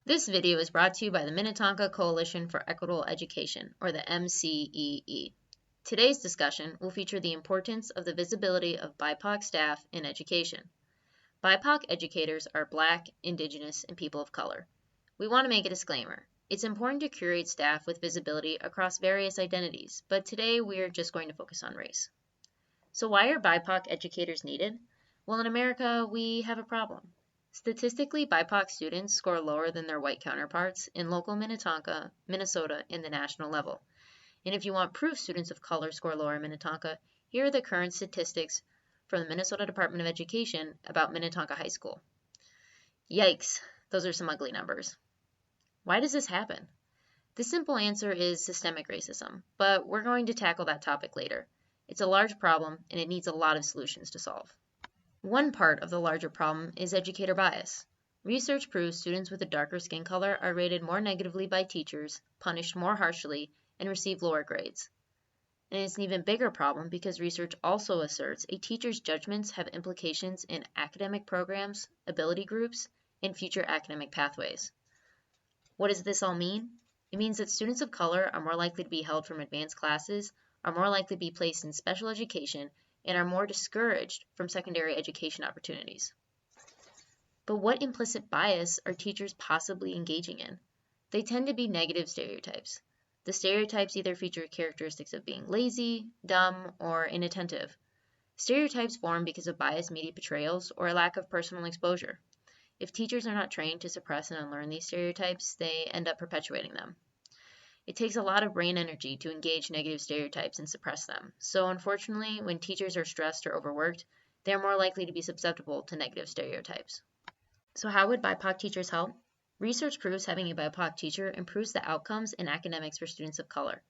This video is brought to you by the Minnetonka Coalition for Equitable Education, or the M.C.E.E. Today's discussion will feature the importance of the visibility of BIPOC staff in education. BIPOC educators are Black, Indigenous, and people of color. We want to make a disclaimer. It's important to curate staff with visibility across various identities, but today we are just going to focus on race. So why are BIPOC educators needed? Well, in America, we have a problem. Statistically, BIPOC students score lower than their white counterparts in local Minnetonka, Minnesota, and the national level. And if you want proof students of color score lower in Minnetonka, here are the current statistics from the Minnesota Department of Education about Minnetonka High School. Yikes, those are some ugly numbers. Why does this happen? The simple answer is systemic racism, but we're going to tackle that topic later. It's a large problem, and it needs a lot of solutions to solve. One part of the larger problem is educator bias. Research proves students with a darker skin color are rated more negatively by teachers, punished more harshly, and receive lower grades. And it's an even bigger problem because research also asserts a teacher's judgments have implications in academic programs, ability groups, and future academic pathways. What does this all mean? It means that students of color are more likely to be held from advanced classes, are more likely to be placed in special education, and are more discouraged from secondary education opportunities. But what implicit bias are teachers possibly engaging in? They tend to be negative stereotypes. The stereotypes either feature characteristics of being lazy, dumb, or inattentive. Stereotypes form because of biased media portrayals or a lack of personal exposure. If teachers are not trained to suppress and unlearn these stereotypes, they end up perpetuating them. It takes a lot of brain energy to engage negative stereotypes and suppress them. So unfortunately, when teachers are stressed or overworked, they are more likely to be susceptible to negative stereotypes. So how would BIPOC teachers help? Research proves having a BIPOC teacher improves the outcomes in academics for students of color.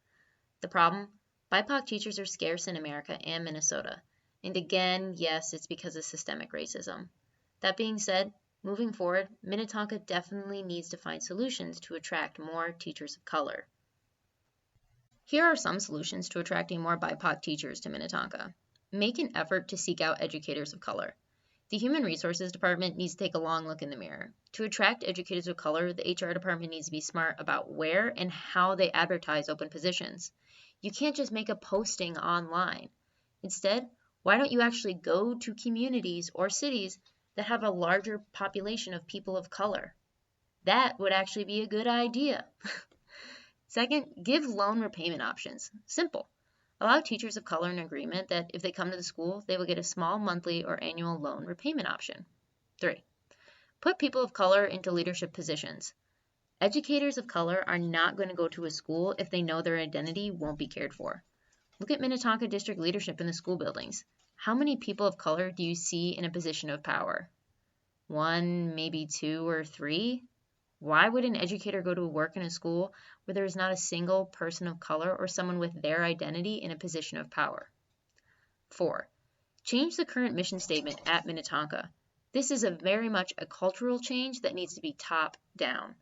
The problem? BIPOC teachers are scarce in America and Minnesota. And again, yes, it's because of systemic racism. That being said, moving forward, Minnetonka definitely needs to find solutions to attract more teachers of color. Here are some solutions to attracting more BIPOC teachers to Minnetonka. Make an effort to seek out educators of color. The Human Resources Department needs to take a long look in the mirror. To attract educators of color, the HR department needs to be smart about where and how they advertise open positions. You can't just make a posting online. Instead, why don't you actually go to communities or cities that have a larger population of people of color? That would actually be a good idea. Second, give loan repayment options. Simple. Allow teachers of color an agreement that if they come to the school, they will get a small monthly or annual loan repayment option. 3. Put people of color into leadership positions. Educators of color are not going to go to a school if they know their identity won't be cared for. Look at Minnetonka district leadership in the school buildings. How many people of color do you see in a position of power? 1, maybe 2 or 3? Why would an educator go to work in a school where there is not a single person of color or someone with their identity in a position of power? 4. Change the current mission statement at Minnetonka. This is very much a cultural change that needs to be top down.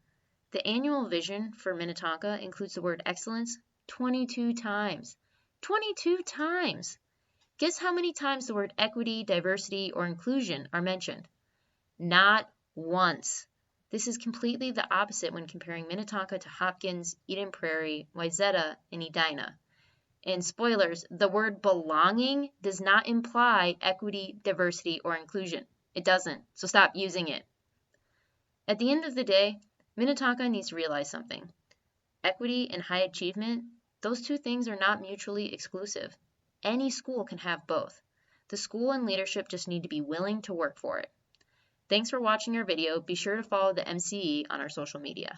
The annual vision for Minnetonka includes the word excellence 22 times. 22 times! Guess how many times the word equity, diversity, or inclusion are mentioned? Not once. This is completely the opposite when comparing Minnetonka to Hopkins, Eden Prairie, Wayzata, and Edina. And spoilers, the word belonging does not imply equity, diversity, or inclusion. It doesn't, so stop using it. At the end of the day, Minnetonka needs to realize something. Equity and high achievement, those two things are not mutually exclusive. Any school can have both. The school and leadership just need to be willing to work for it. Thanks for watching our video. Be sure to follow the M.C.E.E. on our social media.